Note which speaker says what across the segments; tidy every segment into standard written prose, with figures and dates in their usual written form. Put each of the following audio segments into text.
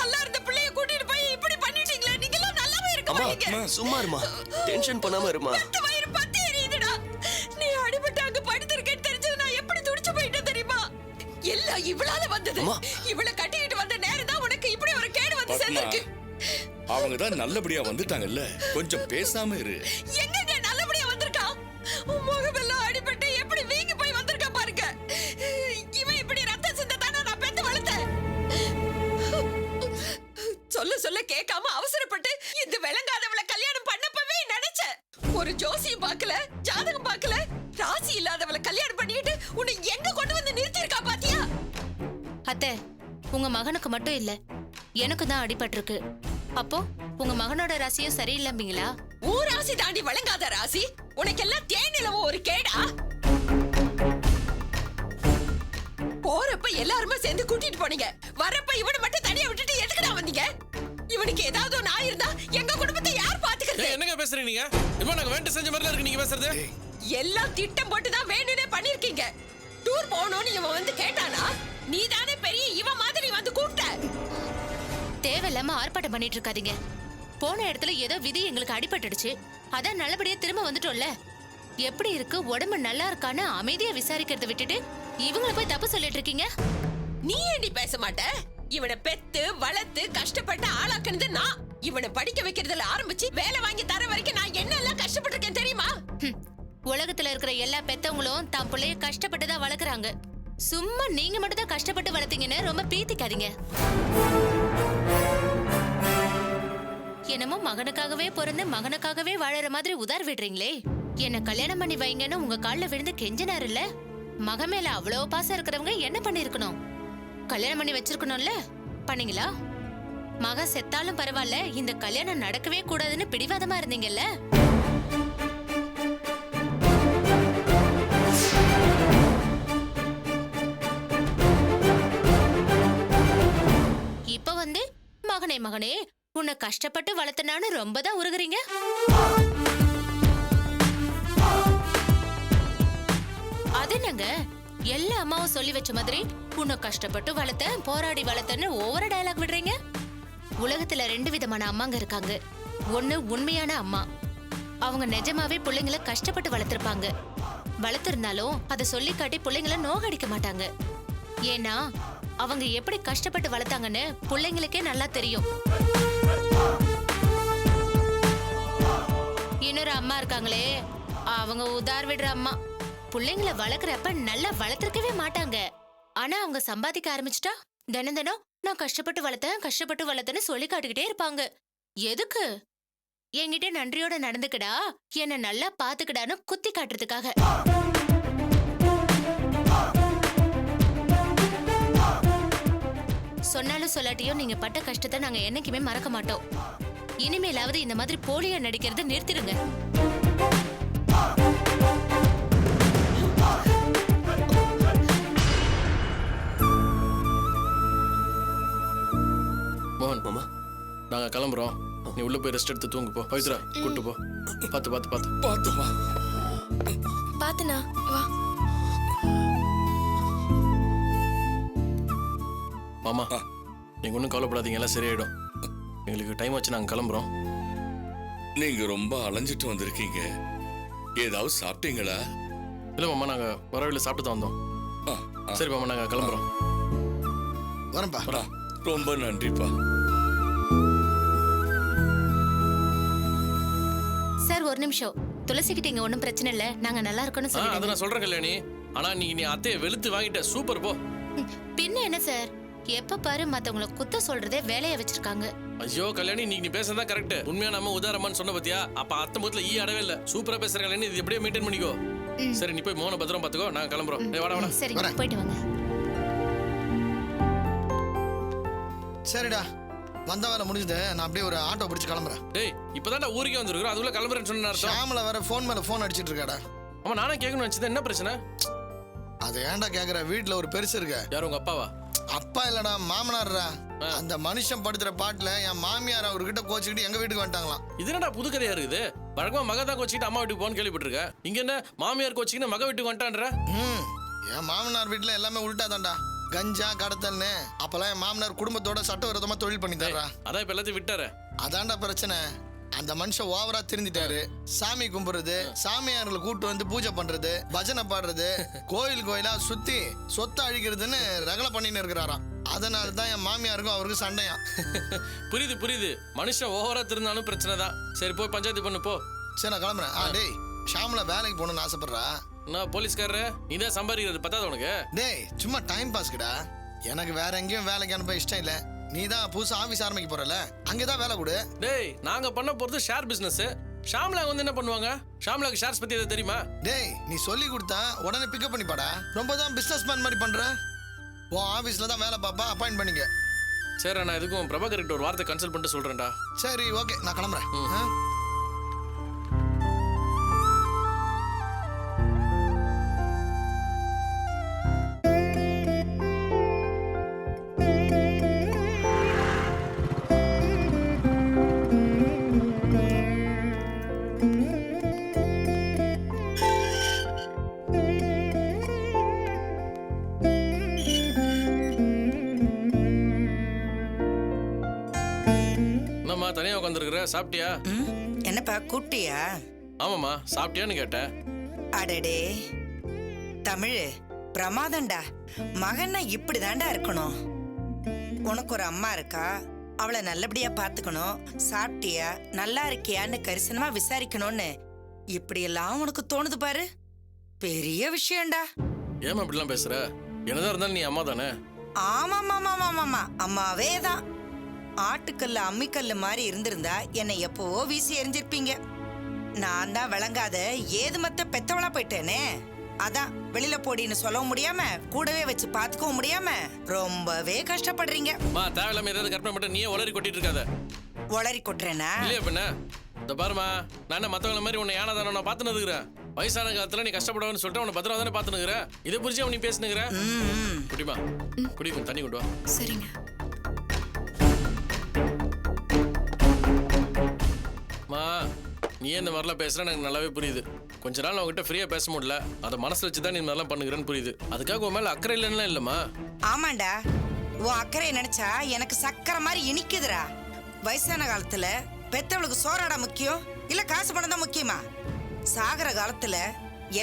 Speaker 1: நல்லா இருந்த பிள்ளைய கூட்டிட்டு போய் இப்படி பண்ணிட்டீங்களே. நீங்க எல்லாம் நல்லாவே இருக்க மாட்டீங்க.
Speaker 2: சும்மா இருமா, டென்ஷன் பண்ணாம இருமா.
Speaker 1: வயிறு பத்தி எரியுதுடா. நீ அடிபட்டு அங்க படுத்திருக்கேன்னு தெரிஞ்சது நான் எப்படி துடிச்சு போயிட்டேன் தெரியுமா? எல்லாம் இவளால வந்தது. இவளை கட்டிக்கிட்டு வந்த நேரம் தான் உனக்கு இப்படி ஒரு கேடு வந்து சேர்ந்திருக்கு.
Speaker 3: அவங்க தான் நல்லபடியா வந்துட்டாங்கல்ல, கொஞ்சம் பேசாம இரு.
Speaker 1: எங்க நல்லபடியா வந்திருக்கா? முகமெல்லாம் அடிபட்டு எப்படி வீங்கி போய் வந்திருக்கா பாருங்க. இவன் இப்படி ரத்தம் சிந்த தானே நான் பெத்து வளர்த்தேன். சொல்ல சொல்ல கேட்காம அவசரப்பட்டு இந்த விளங்காதவளை கல்யாணம் பண்ணப்பவே நினைச்சேன். ஒரு ஜோசியம் பார்க்கல, ஜாதகம் பார்க்கல, ராசி இல்லாதவளை கல்யாணம் பண்ணிட்டு உன்னை எங்க கொண்டு வந்து நிறுத்தி இருக்கா பாத்தியா?
Speaker 4: அத்தை, உங்க மகனுக்கு மட்டும் இல்ல, எனக்கு தான் அடிபட்டிருக்கு. அப்போ உங்க மகனோட ராசியும் சரியில்லைங்களா?
Speaker 1: ஊர் ராசி தாண்டி வழங்காத ராசி. உனக்கெல்லாம் தேனிலவோ ஒரு கேடா? போறப்ப எல்லாருமே சேர்ந்து கூட்டிட்டு போனீங்க, வரப்ப இவனை மட்டும் தனியா விட்டுட்டு எதுக்குடா வந்தீங்க? இவனுக்கு ஏதாவது ஒண்ணு ஆயிருந்தா எங்க குடும்பத்தை யார் பாத்துக்கிறது?
Speaker 5: என்னங்க பேசுறீங்க நீங்க? இப்போ நாங்க வேண்ட செஞ்ச மாதிரில இருக்கு நீங்க பேசுறது.
Speaker 1: எல்லாம் திட்டம் போட்டு தான் வேணுனே பண்ணிருக்கீங்க. டூர் போகணும்னு இவன் வந்து கேட்டானா? நீதானே பெரிய இவன் மாதிரி வந்து கூப்பிட்ட.
Speaker 4: தேவையில்லாம ஆர்ப்பாட்டம் பண்ணிட்டு இருக்காதீங்க. போன இடத்துல ஏதோ விதி எங்களுக்கு அடிபட்டுடுச்சு, அதான் நல்லபடியா திரும்ப வந்துட்டோம்ல. எப்படி இருக்கு, உடம்பு நல்லா இருக்கான்னு அமைதியா விசாரிக்கிறத விட்டுட்டு இவங்களை போய் தப்பு சொல்லிட்டு இருக்கீங்க.
Speaker 1: நீ ஏண்டி பேச மாட்ட? இவனை பெத்து வளர்த்து கஷ்டப்பட்டு ஆளாக்குனது நான். இவனை படிக்க வைக்கிறதுல ஆரம்பிச்சு வேலை வாங்கி தர வரைக்கும் நான் என்னெல்லாம் கஷ்டப்பட்டிருக்கேன் தெரியுமா?
Speaker 4: உலகத்துல இருக்கிற எல்லா பெத்தவங்களும் தான் பிள்ளைய கஷ்டப்பட்டு தான் வளர்க்குறாங்க. சும்மா நீங்க மட்டும் தான் கஷ்டப்பட்டு வளர்த்தீங்கன்னு ரொம்ப பீத்திக்காதீங்க. என்னமோ மகனுக்காகவே பிறந்து மகனுக்காகவே வாழற மாதிரி உதார் விடுறீங்களே. என்ன கல்யாணம் பண்ணி வைங்கன்னு உங்க கால்ல விழுந்து கெஞ்சினாரு இல்ல. மகன் மேல அவ்வளவு பாசம் இருக்கிறவங்க என்ன பண்ணிருக்கணும்? கல்யாணம் பண்ணி வச்சிருக்கணும்ல. பண்ணீங்களா? மக செத்தாலும் பரவாயில்ல, இந்த கல்யாணம் நடக்கவே கூடாதுன்னு பிடிவாதமா இருந்தீங்கல்ல. இப்ப வந்து மகனே மகனே உன்னை கஷ்டப்பட்டு வளர்த்தனான்னு ரொம்ப தான் உருகுறீங்க. அது என்னங்க, எல்லா அம்மாவும் சொல்லி வச்ச மாதிரி உன்னை கஷ்டப்பட்டு வளர்த்த, போராடி வளர்த்தன்னு ஒவ்வொரு டயலாக் விடுறீங்க. உலகத்துல 2 விதமான அம்மாங்க இருக்காங்க. ஒண்ணு உண்மையான அம்மா, அவங்க நிஜமாவே பிள்ளைங்களை கஷ்டப்பட்டு வளர்த்திருப்பாங்க. வளர்த்திருந்தாலும் அதை சொல்லி காட்டி பிள்ளைங்களை நோகடிக்க மாட்டாங்க. ஏன்னா அவங்க எப்படி கஷ்டப்பட்டு வளர்த்தாங்கன்னு பிள்ளைங்களுக்கே நல்லா தெரியும். இன்னொரு அம்மா இருக்காங்களே, அவங்க உதார் விடுற அம்மா. பிள்ளைங்களை வளர்க்குறப்ப நல்லா வளர்த்திருக்கவே மாட்டாங்க. ஆனா அவங்க சம்பாதிக்க ஆரம்பிச்சுட்டா தினம் தினம் நான் கஷ்டப்பட்டு வளர்த்தேன்னு சொல்லி காட்டுக்கிட்டே இருப்பாங்க. எதுக்கு? என்கிட்ட நன்றியோட நடந்துக்கடா, என்ன நல்லா பாத்துக்கடான்னு குத்தி காட்டுறதுக்காக. சொன்னாலும் சொல்லாட்டியும் நீங்க பட்ட கஷ்டத்தை நாங்க என்னைக்குமே மறக்க மாட்டோம். இனிமேலாவது இந்த மாதிரி போலியா நடிக்கிறத நிறுத்திடுங்க.
Speaker 5: மோகன் மாமா, நாங்க கிளம்புறோம். நீ உள்ள போய் ரெஸ்ட் எடுத்து தூங்கு போ. பவித்ரா கூட்டு போ. பாத்து
Speaker 3: வா.
Speaker 4: பாத்துனா வா.
Speaker 5: மாமா, நீங்க ஒன்றும் கவலைப்படாதீங்க, எல்லாம் சரியாயிடும். எங்களுக்கு டைம் ஆச்சு, நாங்க கிளம்புறோம்.
Speaker 3: நீங்க ரொம்ப அலைஞ்சிட்டு வந்திருக்கீங்க, ஏதாவது சாப்பிட்டீங்களா?
Speaker 5: இல்ல மாமா, நாங்க வரவில்லை, சாப்பிட்டு தான் வந்தோம். சரி மாமா, நாங்க கிளம்புறோம்.
Speaker 3: வரேன்ப்பா. ரொம்ப நன்றிப்பா.
Speaker 4: சார் ஒரு நிமிஷம், துளசிக்கிட்ட இங்க ஒன்றும் பிரச்சனை இல்லை, நாங்க நல்லா இருக்கோம்னு சொல்லி.
Speaker 5: அதை நான் சொல்றேன் கல்யாணி. ஆனா நீ அத்தையை வெளுத்து வாங்கிட்ட. சூப்பர் போ.
Speaker 4: பின்ன என்ன சார், எப்ப பாரு மத்தவங்கள குத்த சொல்றதே வேலையை வச்சிருக்காங்க.
Speaker 5: ஐயோ கல்யாணி, நீ பேசுறதா கரெக்ட். உண்மையா நம்ம உதாரணமான்னு சொன்ன பத்தியா? அப்ப அத்தை முகத்துல ஈ அடவே இல்ல. சூப்பரா பேசுற கல்யாணி, இது எப்படியே மெயின்டைன் பண்ணிக்கோ. சரி, நீ போய் மோன பத்திரம் பாத்துக்கோ, நாங்க கிளம்புறோம். வாடா.
Speaker 4: சரி, போயிட்டு வாங்க.
Speaker 6: சரிடா, வந்த வேலை முடிஞ்சது. நான் அப்படியே ஒரு ஆட்டோ பிடிச்சு கிளம்புறேன்.
Speaker 5: டேய், இப்பதான்டா ஊருக்கே வந்திருக்கிறோம், அதுக்குள்ள கிளம்புறேன்னு சொன்ன அர்த்தம்.
Speaker 6: ஷாமல வேற ஃபோன் மேல ஃபோன் அடிச்சிட்டு இருக்காடா.
Speaker 5: ஆமா, நானே கேட்கணும்னு நினைச்சது. என்ன பிரச்சனை?
Speaker 6: அது ஏன்டா கேக்குற? வீட்டுல ஒரு பெருசு இருக்க.
Speaker 5: யார், உங்க அப்பாவா?
Speaker 6: அப்பா இல்லடா, மாமனார்ரா. அந்த மனுஷன் படுத்துற பாட்டுல என் மாமியார் அவர்கிட்ட கோச்சிக்கிட்டு எங்க வீட்டுக்கு வந்துட்டாங்களாம்.
Speaker 5: இது என்னடா புது கதையா இருக்குது? வழக்கமா மக தான் கோச்சிக்கிட்டு அம்மா வீட்டுக்கு போன்னு கேள்விப்பட்டிருக்கேன். இங்க என்ன மாமியார் கோச்சிக்கிட்டு மக வீட்டுக்கு வந்துட்டான்ற?
Speaker 6: என் மாமனார் வீட்டுல எல்லாமே உள்டா தான்டா. கஞ்சா கடத்தல்னு அப்பெல்லாம் என் மாமனார் குடும்பத்தோட சட்டவிரோதமா தொழில் பண்ணி தர்றா.
Speaker 5: அதான் இப்ப எல்லாத்தையும் விட்டாரு.
Speaker 6: அதான்டா பிரச்சனை. அந்த மனுஷன் ஓவரா திருந்திட்டாரு. சாமி கும்பிடுறது, சாமியார்களை கூட்டு வந்து பூஜை பண்றது, பஜனை பாடுறது, கோயிலா சுத்தி சொத்தை அழிக்கிறதுன்னு ரகலை பண்ணின்னு இருக்கிறாராம். அதனால தான் என் மாமியாருக்கும் அவருக்கும் சண்டையா.
Speaker 5: புரியுது புரியுது. மனுஷன் ஓவரா திருந்தாலும் பிரச்சனை தான். சரி போய் பஞ்சாயத்து பண்ணு போ.
Speaker 6: சரி நான் கிளம்புறேன். டேய் ஷாம்ல வேலைக்கு போகணும்னு ஆசைப்படுறா.
Speaker 5: நான் போலீஸ்காரரு, நீ தான் சம்பாதிக்கிறது பத்தாத உனக்கு?
Speaker 6: டேய் சும்மா டைம் பாஸ்க்குடா. எனக்கு வேற எங்கேயும் வேலைக்கு அனுப்ப இஷ்டம் இல்லை. நீ தான் புதுசா ஆபீஸ் ஆரம்பிக்க போறல, அங்கேதான் வேலை கொடு.
Speaker 5: டேய் நாங்க பண்ண போறது ஷேர் பிசினஸ். ஷாம்லா வந்து என்ன பண்ணுவாங்க? ஷாம்லாக்கு ஷேர்ஸ் பத்தி எதாவது தெரியுமா?
Speaker 6: டேய் நீ சொல்லி கொடுத்தா உடனே பிக்கப் பண்ணி பாடா. ரொம்ப தான் பிசினஸ் மேன் மாதிரி பண்ற. உன் ஆபீஸ்ல தான் வேலை பாப்பா, அப்பாயிண்ட் பண்ணிக்க.
Speaker 5: சரி நான் எதுக்கும் பிரபாகர் கிட்ட ஒரு வார்த்தை கன்சல்ட் பண்ணிட்டு சொல்றேன்டா.
Speaker 6: சரி ஓகே நான் கிளம்புறேன்.
Speaker 5: என்னம்மா தனியா உட்காந்துருக்குற? சாப்பிட்டியா?
Speaker 7: என்னப்பா கூப்பிட்டியா?
Speaker 5: ஆமாம்மா சாப்பிட்டியான்னு கேட்டேன்.
Speaker 7: அடடே தமிழ் பிரமாதம்டா. மகன்னா இப்படிதான்டா இருக்கணும். உனக்கு ஒரு அம்மா இருக்கா, அவளை நல்லபடியா பாத்துக்கணும். சாப்பிட்டியா, நல்லா இருக்கியான்னு கரிசனமா விசாரிக்கணும்னு இப்படி எல்லாம் உனக்கு தோணுது பாரு, பெரிய விஷயம்டா.
Speaker 5: ஏமா இப்படிலாம் பேசுற? என்னதான் இருந்தாலும் நீ அம்மா தானே?
Speaker 7: ஆமாமாமாமாமாமா அம்மாவே தான். ஆட்டுக்கல்ல அம்மிக்கல்லு மாதிரி இருந்திருந்தா என்னை எப்பவோ வீசி எரிஞ்சிருப்பீங்க. நான் தான் விளங்காத ஏது மத்த பெத்தவளா போயிட்டேனே. அதான் வெளியில போடின்னு சொல்லவும் முடியாம, கூடவே வச்சு பாத்துக்கவும் முடியாம ரொம்பவே கஷ்டப்படுறீங்க.
Speaker 5: மா தேவையில்லாம ஏதாவது கற்பனை மட்டும் நீயே உளறி கொட்டிட்டு இருக்காத.
Speaker 7: உளறி கொட்டுறேனா?
Speaker 5: இல்லையா பின்ன? இந்த பாருமா, நான் என்ன மத்தவங்கள மாதிரி உன்னை யானை தானே நான் பார்த்துன்னு இருக்கிறேன். வயசான காலத்துல நீ கஷ்டப்படுவேன்னு சொல்லிட்டு உன்னை பத்திரம் தானே பார்த்துன்னு இருக்கிற. இதை புரிஞ்சு அவன் நீ பேசுனுங்கிற. குடிமா குடிக்கும், தண்ணி கொண்டு வா.
Speaker 1: சரிங்க.
Speaker 5: மா நீ இந்த மாதிரிலாம் பேசுற எனக்கு நல்லாவே புரியுது. கொஞ்ச நாள் அவங்ககிட்ட ஃப்ரீயா பேச முடியல, அதை மனசுல வச்சுதான் நீ இந்த மாதிரிலாம் பண்ணுகிறேன்னு புரியுது. அதுக்காக உன் மேல அக்கறை இல்லைன்னா இல்லம்மா.
Speaker 7: ஆமாண்டா, உன் அக்கறையை நினைச்சா எனக்கு சக்கரை மாதிரி இனிக்குதுடா. வயசான காலத்துல பெத்தவளுக்கு சோறாடா முக்கியம், இல்ல காசு பணம் தான் முக்கியமா? சாகர காலத்துல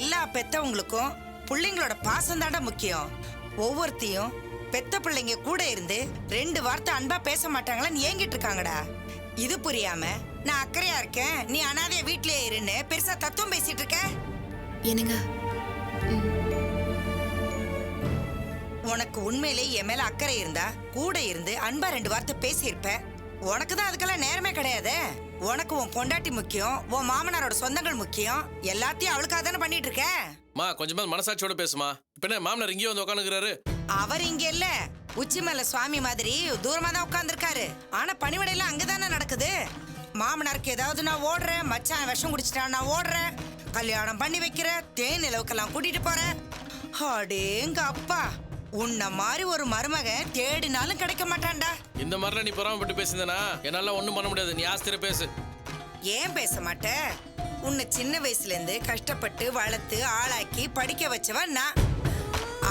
Speaker 7: எல்லா பெத்தவங்களுக்கும் பிள்ளைங்களோட பாசம் தாண்டா முக்கியம். ஒவ்வொருத்தையும் பெத்த பிள்ளைங்க கூட இருந்து 2 வார்த்தை அன்பா பேச மாட்டாங்களான்னு ஏங்கிட்டு இருக்காங்கடா. இது புரியாம நான் அக்கறையா இருக்கேன், நீ அனாதைய வீட்லயே இருன்னு பெருசா தத்துவம் பேசிட்டு இருக்க.
Speaker 1: என்னங்க,
Speaker 7: உனக்கு உண்மையிலே என் மேல அக்கறை இருந்தா கூட இருந்து அன்பா 2 வார்த்தை பேசியிருப்ப. உனக்கு தான் அதுக்கெல்லாம் நேரமே கிடையாது. உனக்கு உன் பொண்டாட்டி முக்கியம், உன் மாமனாரோட சொந்தங்கள் முக்கியம். எல்லாத்தையும் அவளுக்காக தானே பண்ணிட்டு இருக்க.
Speaker 5: மா கொஞ்சமா மனசாட்சியோட பேசுமா. இப்ப என்ன மாமனார் இங்கேயே வந்து உட்காந்துக்கிறாரு?
Speaker 7: அவர் இங்க இல்ல, உச்சி மேல சுவாமி மாதிரி தூரமா தான் உட்கார்ந்து இருக்காரு. ஆனா பணிவிடையெல்லாம் அங்கதானே நடக்குது. மாமனாருக்கு ஏதாவது நான் ஓடுறேன், மச்சான் விஷம் குடிச்சிட்டான் நான் ஓடுறேன், கல்யாணம் பண்ணி வைக்கிற, தேன் நிலவுக்கெல்லாம் கூட்டிட்டு போறேன். அடேங்க அப்பா, உன்ன மாதிரி ஒரு மருமகன் தேடினாலும் கிடைக்க மாட்டான்டா.
Speaker 5: இந்த மாதிரிலாம் நீ பொறாமப்பட்டு பேசுனா என்னால ஒண்ணும் பண்ண முடியாது. நீ ஆஸ்திர பேசு.
Speaker 7: ஏன் பேச மாட்ட? உன்னை சின்ன வயசுல இருந்து கஷ்டப்பட்டு வளர்த்து ஆளாக்கி படிக்க வச்சவன் நான்.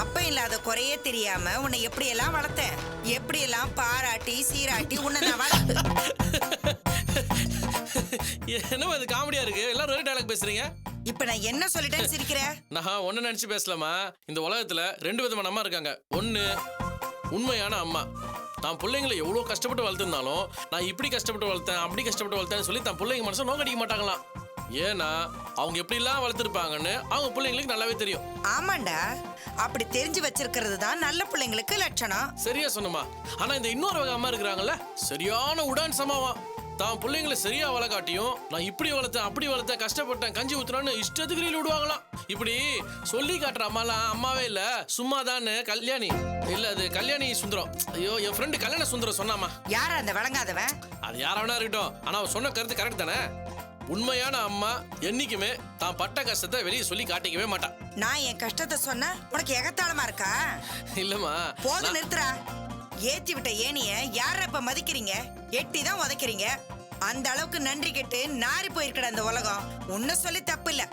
Speaker 7: அப்ப இல்லாத குறையே தெரியாம உன்னை எப்படியெல்லாம் வளர்த்தேன், எப்படியெல்லாம் பாராட்டி சீராட்டி உன்னை நான்
Speaker 5: என்ன அது காமெடியா இருக்கு? எல்லாரும் ஒரே டயலாக் பேசுறீங்க.
Speaker 7: இப்ப நான் என்ன சொல்லிட்டேன்னு சிரிக்கிற?
Speaker 5: நான் ஒன்னு நினைச்சு பேசலாமா? இந்த உலகத்துல 2 விதமான அம்மா இருக்காங்க. ஒண்ணு உண்மையான அம்மா, தான் பிள்ளைங்களை எவ்வளவு கஷ்டப்பட்டு வளர்த்துருந்தாலும் நான் இப்படி கஷ்டப்பட்டு வளர்த்தேன் அப்படி கஷ்டப்பட்டு வளர்த்தேன்னு சொல்லி தான் பிள்ளைங்க மனசை நோக்கடிக்க மாட்டாங்களாம். ஏன்னா அவங்க எப்படி எல்லாம் வளர்த்துருப்பாங்கன்னு அவங்க பிள்ளைங்களுக்கு நல்லாவே தெரியும்.
Speaker 7: ஆமாண்டா, அப்படி தெரிஞ்சு வச்சிருக்கிறது தான் நல்ல பிள்ளைங்களுக்கு லட்சணம்.
Speaker 5: சரியா சொன்னமா. ஆனா இந்த இன்னொரு வகை அம்மா இருக்கிறாங்கல்ல, சரியான உடான் சமாவா. தான் பிள்ளைங்களை சரியா வளர்க்காட்டியும் நான் இப்படி வளர்த்தேன் அப்படி வளர்த்தேன் கஷ்டப்பட்டேன் கஞ்சி ஊத்துறான்னு இஷ்டத்துக்கு ரீல் விடுவாங்களாம். இப்படி சொல்லி காட்டுற அம்மாலாம் அம்மாவே இல்ல, சும்மா தானே. கல்யாணி இல்ல, அது கல்யாணி சுந்தரம். ஐயோ, என் ஃப்ரெண்டு கல்யாண சுந்தரம் சொன்னாமா.
Speaker 7: யார அந்த விளங்காதவன்?
Speaker 5: அது யாராவனா இருக்கட்டும், ஆனா அவ சொன்ன கருத்து கரெக்ட் தானே. உண்மையான அம்மா என்னைக்குமே தான் பட்ட கஷ்டத்தை வெளியே சொல்லி காட்டிக்கவே மாட்டான்.
Speaker 7: நான் என் கஷ்டத்தை சொன்ன உனக்கு எகத்தாளமா இருக்கா?
Speaker 5: இல்லம்மா
Speaker 7: போதும் நிறுத்துறா. ஏத்தி விட்ட ஏனிய யார இப்ப மதிக்கிறீங்க? எட்டி தான் உதைக்கிறீங்க. அந்த அளவுக்கு நன்றி கெட்டு நாரி போயிருக்கட அந்த உலகம். உன்ன சொல்லி தப்பு இல்ல,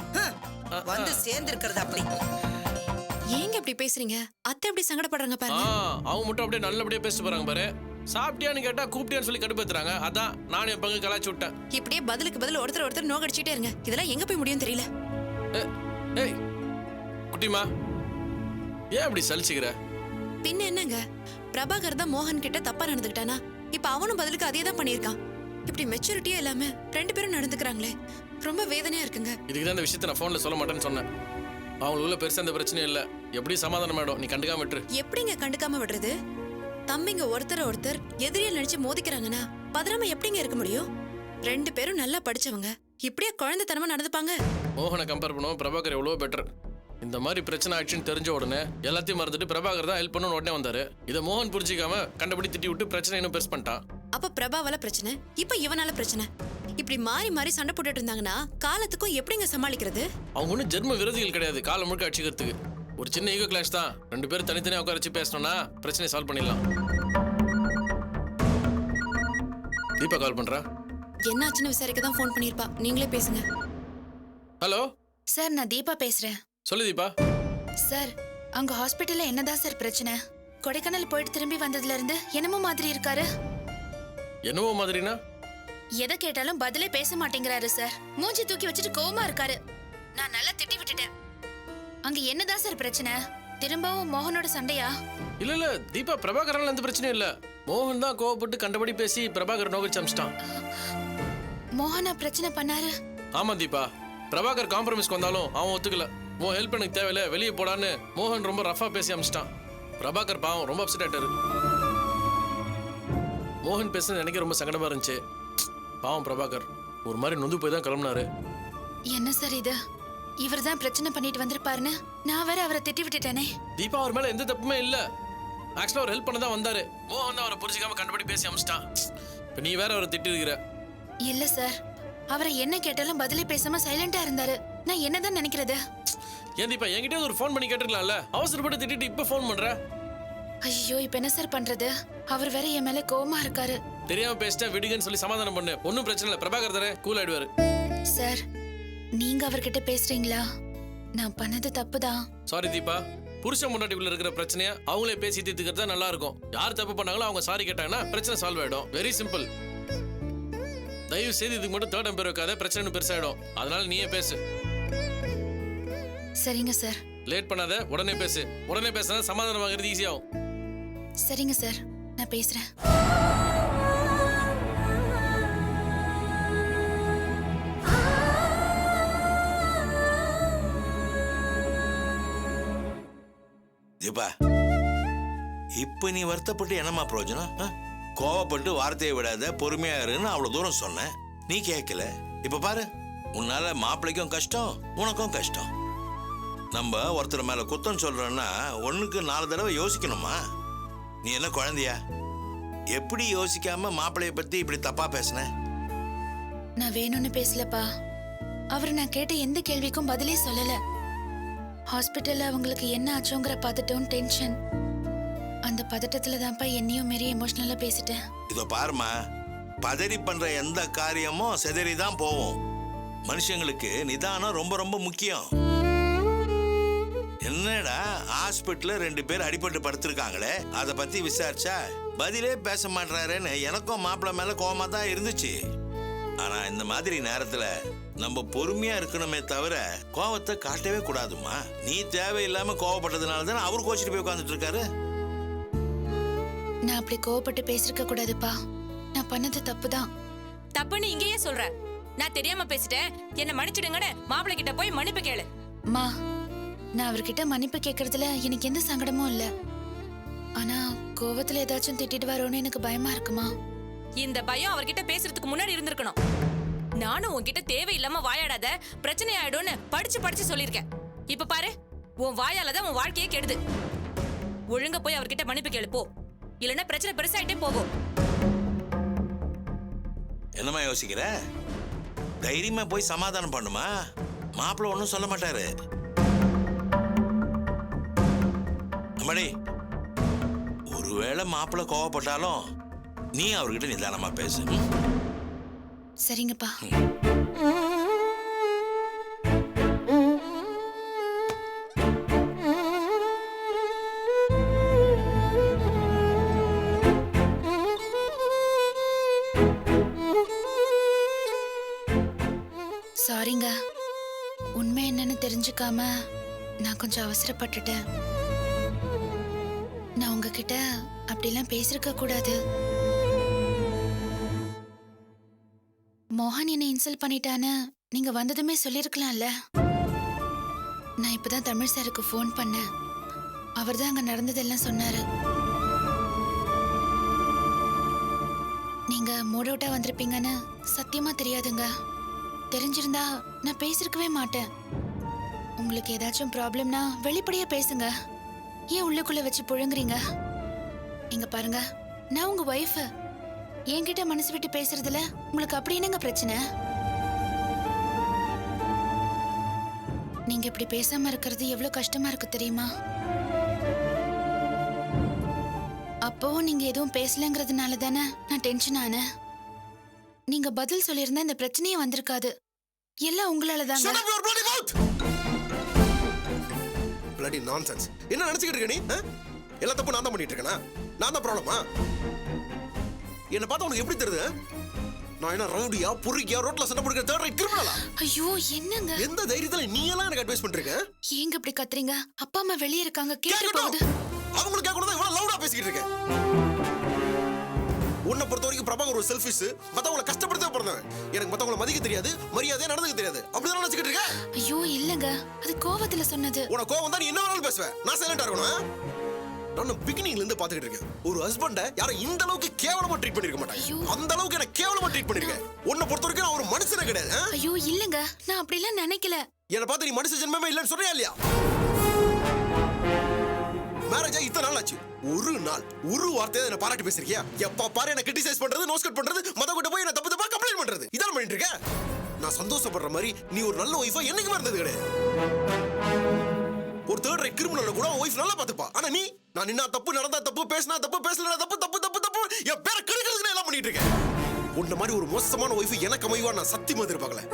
Speaker 7: வந்து சேர்ந்து இருக்கிறது அப்படி.
Speaker 8: ஏங்க இப்படி பேசுறீங்க? அத்தை எப்படி சங்கடப்படுறாங்க
Speaker 5: ஆ
Speaker 8: பாருங்க.
Speaker 5: அவங்க மட்டும் அப்படியே நல்லபடியா பேசிட்டு போறாங்க பாரு. சாப்பிட்டியான்னு கேட்டா கூப்பிட்டியான்னு சொல்லி கடுப்பேத்துறாங்க. அதான் நானும் என் பங்கு கலாச்சி விட்டேன்.
Speaker 8: இப்படியே பதிலுக்கு பதில் ஒருத்தர் நோக்கடிச்சிட்டே இருங்க. இதெல்லாம் எங்க போய் முடியும் தெரியல.
Speaker 5: ஏய் குட்டிமா, ஏன் அப்படி சலிச்சுக்கிற?
Speaker 8: பின்ன என்னங்க, பிரபாகர் தான் மோகன் கிட்ட தப்பா நடந்துக்கிட்டானா? இப்ப அவனும் பதிலுக்கு அதே தான் பண்ணியிருக்கான். இப்படி மெச்சூரிட்டியே இல்லாம 2 பேரும் நடந்துக்கிறாங்களே, ரொம்ப வேதனையா இருக்குங்க.
Speaker 5: இதுக்கு தான் இந்த விஷயத்தை நான் ஃபோன்ல சொல்ல மாட்டேன்னு சொன்னேன். அவங்களுக்குள்ள பெருசா இந்த பிரச்சனையும் இல்லை. எப்படி சமாதானம் ஆயிடும், நீ கண்டுக்காம விட்டுரு.
Speaker 8: எப்படிங்க கண்டுக்காம விடுறது? தம்பிங்க ஒருத்தர் எதிரியா நினைச்சு மோதிக்கிறாங்கன்னா பதறாம எப்படிங்க இருக்க முடியும்? 2 பேரும் நல்லா படிச்சவங்க, இப்படியே குழந்தைத்தனமா நடந்துப்பாங்க?
Speaker 5: மோகனை கம்பேர் பண்ணுவோம் பிரபாகர் எவ்வளோ பெட்டர். இந்த மாதிரி பிரச்சனை ஆயிடுச்சுன்னு தெரிஞ்ச உடனே எல்லாத்தையும் மறந்துட்டு பிரபாகர் தான் ஹெல்ப் பண்ணணும்னு உடனே வந்தாரு. இதை மோகன் புரிஞ்சிக்காம கண்டபடி திட்டி விட்டு பிரச்சனை இன்னும் பெருசு பண்ணிட்டான்.
Speaker 8: அப்ப பிரபாவால பிரச்சனை, இப்ப இவனால பிரச்சனை. இப்படி மாறி மாறி சண்டை போட்டுட்டு இருந்தாங்கன்னா காலத்துக்கும் எப்படிங்க சமாளிக்கிறது?
Speaker 5: அவங்க ஒன்றும் ஜென்ம விரோதிகள் கிடையாது, காலம் முழுக்க அடிச்சுக்கிறதுக்கு. ஒரு சின்ன ஈகோ கிளாஷ் தான். 2 பேரும் தனித்தனியாக உட்கார வச்சு பேசணும்னா பிரச்சனையை சால்வ் பண்ணிடலாம். தீபா கால் பண்றா.
Speaker 8: என்னாச்சுன்னு விசாரிக்க தான் ஃபோன் பண்ணிருப்பா. நீங்களே பேசுங்க.
Speaker 5: ஹலோ
Speaker 4: சார், நான் தீபா பேசுறேன்.
Speaker 5: சொல்லு தீபா.
Speaker 4: சார், அங்க ஹாஸ்பிட்டல்ல என்னதான் சார் பிரச்சனை? கொடைக்கானல் போயிட்டு திரும்பி வந்ததுல இருந்து என்னமோ மாதிரி இருக்காரு.
Speaker 5: என்னவோ மாதிரினா?
Speaker 4: எதை கேட்டாலும் பதிலே பேச மாட்டேங்கிறாரு சார். மூஞ்சி தூக்கி வச்சுட்டு கோவமா இருக்காரு. நான் நல்லா திட்டி விட்டுட்டேன். அங்க என்னதான் சார் பிரச்சனை? திரும்பவும் மோகனோட சண்டையா?
Speaker 5: இல்ல இல்ல தீபா, பிரபாகரனால எந்த பிரச்சனையும் இல்ல. மோகன் தான் கோவப்பட்டு கண்டபடி பேசி பிரபாகர் நோக்கடிச்சு அமிச்சிட்டான்.
Speaker 4: மோகனா பிரச்சனை பண்ணாரு?
Speaker 5: ஆமா தீபா, பிரபாகர் காம்ப்ரமைஸ்க்கு வந்தாலும் அவன் ஒத்துக்கல. உன் ஹெல்ப் எனக்கு தேவையில்ல, வெளியே போடான்னு மோகன் ரொம்ப ரஃபா பேசி அமிச்சிட்டான். பிரபாகர் பாவம் ரொம்ப அப்செட் ஆயிட்டாரு. மோகன் பேசுனது எனக்கு ரொம்ப சங்கடமா இருந்துச்சு. பாவம் பிரபாகர் ஒரு மாதிரி நொந்து போய் தான் கிளம்புனாரு.
Speaker 4: என்ன சார் இது? இவர் தான் பிரச்சனை பண்ணிட்டு வந்திருப்பாருன்னு நான் வேற அவரை திட்டி விட்டுட்டேனே.
Speaker 5: தீபா அவர் மேல எந்த தப்புமே இல்ல. ஆக்சுவலா அவர் ஹெல்ப் பண்ண தான் வந்தாரு. மோகன் அவரை புரிஞ்சிக்காம கண்டபடி பேசி அமிச்சிட்டான். இப்ப நீ வேற அவரை திட்டி இருக்கிற.
Speaker 4: இல்ல சார், அவரை என்ன கேட்டாலும் பதிலே பேசாம சைலண்டா இருந்தாரு. நான் என்னதான் நினைக்கிறது?
Speaker 5: ஏன் தீபா, என்கிட்ட ஒரு ஃபோன் பண்ணி கேட்டுக்கலாம்ல? அவசரப்பட்டு திட்டிட்டு இப்ப ஃபோன் பண்ற?
Speaker 4: ஐயோ, இப்ப என்ன சார் பண்றது? அவர் வேற என் மேல கோவமா இருக்காரு.
Speaker 5: தெரியாம பேசிட்டா விடுங்கன்னு சொல்லி சமாதானம் பண்ணு. ஒன்னும் பிரச்சனை இல்ல, பிரபாகர் தானே, கூல் ஆயிடுவாரு.
Speaker 4: சார், நீங்க அவர்கிட்ட பேசுறீங்களா? நான் பண்ணது தப்புதான்.
Speaker 5: சாரி தீபா, புருஷன் முன்னாடிக்குள்ள இருக்கிற பிரச்சனைய அவங்களே பேசி தீர்த்துக்கிறது தான் நல்லா இருக்கும். யார் தப்பு பண்ணாங்களோ அவங்க சாரி கேட்டாங்கன்னா பிரச்சனை சால்வ் ஆயிடும். Very simple. தயவு செய்து இதுக்கு மட்டும் தேர்ட் நம்பர் வைக்காத, பிரச்சனை பெருசாயிடும். அதனால நீயே பேசு.
Speaker 4: சரிங்க சார்.
Speaker 5: லேட் பண்ணாத, உடனே பேசு. உடனே பேசினா சமாதானம் வாங்குறது ஈஸியாகும்.
Speaker 4: சரிங்க சார், நான் பேசுறேன்.
Speaker 9: தீபா, இப்ப நீ வருத்தப்பட்டு என்னமா பிரயோஜனம்? கோவப்பட்டு வார்த்தையை விடாத, பொறுமையா இருன்னு அவ்வளவு தூரம் சொன்னேன், நீ கேட்கல. இப்ப பாரு, உன்னால மாப்பிள்ளைக்கும் கஷ்டம், உனக்கும் கஷ்டம். நம்ம ஒருத்தர் மேல குத்தம் சொல்றோம்னா 1க்கு 4 தடவை யோசிக்கணுமா? நீ என்ன குழந்தையா? எப்படி யோசிக்காம மாப்பிள்ளைய பத்தி இப்படி தப்பா பேசுன?
Speaker 4: நான் வேணும்னு பேசலப்பா. அவர் நான் கேட்ட எந்த கேள்விக்கும் பதிலே சொல்லல. ஹாஸ்பிட்டல்ல அவங்களுக்கு என்ன ஆச்சோங்கிற பார்த்துட்டோம் டென்ஷன். அந்த பதட்டத்துல தான்ப்பா என்னையும் மீறி எமோஷனலா பேசிட்டேன்.
Speaker 9: இதோ பாருமா, பதறி பண்ற எந்த காரியமும் சிதறிதான் போகும். மனுஷங்களுக்கு நிதானம் ரொம்ப ரொம்ப முக்கியம். என்னடா ஹாஸ்பிட்டல்ல 2 பேர் அடிபட்டு படுத்திருக்காங்களே, அதை பத்தி விசாரிச்சா பதிலே பேச மாட்டாருன்னு எனக்கும் மாப்பிள்ளை மேல கோவமா தான் இருந்துச்சு. ஆனா இந்த மாதிரி நேரத்துல நம்ம பொறுமையா இருக்கணுமே தவிர கோவத்தை காட்டவே கூடாதுமா. நீ தேவையில்லாம கோவப்பட்டதுனால தானே அவர் கோச்சிட்டு போய் உட்காந்துட்டு இருக்காரு.
Speaker 4: நான் அப்படி கோவப்பட்டு பேசிருக்க கூடாதுப்பா. நான் பண்ணது தப்புதான்.
Speaker 1: தப்புன்னு இங்கேயே சொல்ற. நான் தெரியாம பேசிட்டேன், என்ன மன்னிச்சிடுங்கன்னு மாப்பிள்ளை கிட்ட போய் மன்னிப்பு கேளு.
Speaker 4: மா, நான் அவர்கிட்ட மன்னிப்பு கேட்கறதுல எனக்கு எந்த சங்கடமும் இல்ல. ஆனா கோவத்துல ஏதாச்சும் திட்டிட்டு வரோன்னு எனக்கு பயமா இருக்குமா.
Speaker 1: இந்த பயம் அவர்கிட்ட பேசுறதுக்கு முன்னாடி இருந்திருக்கணும். நானும் உன்கிட்ட தேவையில்லாம வாயாடாத, பிரச்சனை ஆயிடும்னு படிச்சு சொல்லிருக்கேன். இப்ப பாரு, உன் வாயாலதான் உன் வாழ்க்கையே கெடுது. ஒழுங்கா போய் அவர்கிட்ட மன்னிப்பு கேளு போ, இல்லன்னா பிரச்சனை பெருசாயிட்டே போகும்.
Speaker 9: என்னமா யோசிக்கிற? தைரியமா போய் சமாதானம் பண்ணுமா, மாப்பிள்ளை ஒன்றும் சொல்ல மாட்டாரு. அம்மாடி, ஒருவேளை மாப்பிள்ளை கோவப்பட்டாலும் நீ அவர்கிட்ட நிதானமா பேசு.
Speaker 4: சரிங்கப்பா. சாரிங்க. உண்மை என்னன்னு தெரிஞ்சுக்காம நான் கொஞ்சம் அவசரப்பட்டுட்டேன். நான் உங்ககிட்ட அப்படிலாம் பேசிருக்க கூடாது. மோகன் என்னை இன்சல்ட் பண்ணிட்டான்னு நீங்க வந்ததுமே சொல்லிருக்கலாம்ல. நான் இப்பதான் தமிழ் சாருக்கு ஃபோன் பண்ணேன். அவர் தான் அங்க நடந்ததெல்லாம் சொன்னாரு. நீங்க மூட் அவுட்டா வந்திருப்பீங்கன்னு சத்தியமா தெரியாதுங்க. தெரிஞ்சிருந்தா நான் பேசிருக்கவே மாட்டேன். உங்களுக்கு ஏதாச்சும் ப்ராப்ளம்னா வெளிப்படையா பேசுங்க. ஏன் உள்ளுக்குள்ள வச்சு புழுங்குறீங்க? இங்க பாருங்க, நான் உங்க ஒய்ஃப். என்கிட்ட மனசு விட்டு பேசுறதுல உங்களுக்கு அப்படி என்னங்க பிரச்சனை? நீங்க இப்படி பேசாம இருக்கிறது எவ்வளவு கஷ்டமா இருக்கு தெரியுமா? அப்பவும் நீங்க எதுவும் பேசலங்கிறதுனால தானே நான் டென்ஷன் ஆனேன். நீங்க பதில் சொல்லியிருந்தா இந்த பிரச்சனையே வந்திருக்காது. எல்லாம் உங்களால தாங்க.
Speaker 2: Shut up your bloody mouth! Bloody nonsense. என்ன நினைச்சுக்கிட்டு இருக்க நீ? எல்லா தப்பு நான் தான் பண்ணிட்டு இருக்கேனா? நான் தான் ப்ராப்ளமா? என்ன பார்த்தா உனக்கு எப்படி தெரியுது? நான் என்ன ரவுடியா, புரிக்கியா, ரோட்ல சண்டை போடுற தேர்ட் ரைட் கிரிமினலா?
Speaker 4: ஐயோ என்னங்க?
Speaker 2: எந்த தைரியத்துல நீ எல்லாம் எனக்கு அட்வைஸ் பண்றீங்க?
Speaker 4: ஏங்க இப்படி கத்துறீங்க? அப்பா அம்மா வெளிய இருக்காங்க, கேட்டு போகுது.
Speaker 2: அவங்களுக்கு கேட்க கூடாது, இவ்வளவு லவுடா பேசிக்கிட்டு இருக்க. உன்னை பொறுத்த வரைக்கும் பிரபாகர் ஒரு செல்ஃபிஷ், மத்தவங்களை கஷ்டப்படுத்த பிறந்தவன். எனக்கு மத்தவங்களை மதிக்க தெரியாது, மரியாதையா நடந்துக்க தெரியாது. அப்படிதான் நினைச்சுக்கிட்டு இருக்க?
Speaker 4: ஐயோ இல்லங்க, அது கோவத்துல சொன்னது.
Speaker 2: உனக்கு கோவம் தான் நீ என்ன வேணாலும் பேசுவேன். நான் சைலண்டா இருக்கணும். நான் பிகினிங்ல இருந்து பாத்துக்கிட்டு இருக்கேன். ஒரு ஹஸ்பண்ட யாரும் இந்த அளவுக்கு கேவலமா ட்ரீட் பண்ணிருக்க மாட்டாங்க. அந்த அளவுக்கு என்ன கேவலமா ட்ரீட் பண்ணிருக்கேன். உன்னை பொறுத்த வரைக்கும் நான் ஒரு மனுஷனே கிடையாது.
Speaker 4: ஐயோ இல்லங்க, நான் அப்படி எல்லாம் நினைக்கல.
Speaker 2: என்ன பார்த்து நீ மனுஷ ஜென்மமே இல்லைன்னு சொல்றியா இல்லையா? மேரேஜ் ஆகி இத்தனை நாள் ஆச்சு, ஒரு நாள் ஒரு வார்த்தையை என்ன பாராட்டி பேசிருக்கியா? எப்ப பாரு என்ன கிரிட்டிசைஸ் பண்றது, நோஸ் கட் பண்றது, மத்தவங்கிட்ட போய் என்ன தப்பு தப்பா கம்ப்ளைண்ட் பண்றது, இதான் பண்ணிட்டு இருக்க. நான் சந்தோஷப்படுற மாதிரி நீ ஒரு நல்ல ஒய்ஃபா என்னைக்குமே இருந்தது கிடையாது. ஒரு தேர்ட் ரைட் கிரிமினல்ல கூட ஒய்ஃப் நல்லா பாத்துப்பா. ஆனா நீ, நான் நின்னா தப்பு, நடந்தா தப்பு, பேசினா தப்பு, பேசலனா தப்பு, தப்பு தப்பு தப்பு, என் பேரை கெடுக்கிறதுக்கு எல்லாம் பண்ணிட்டு இருக்கேன். உன்ன மாதிரி ஒரு மோசமான ஒய்ஃப் எனக்கு அமைவா நான் சத்தியமா எதிர்பார்க்கல.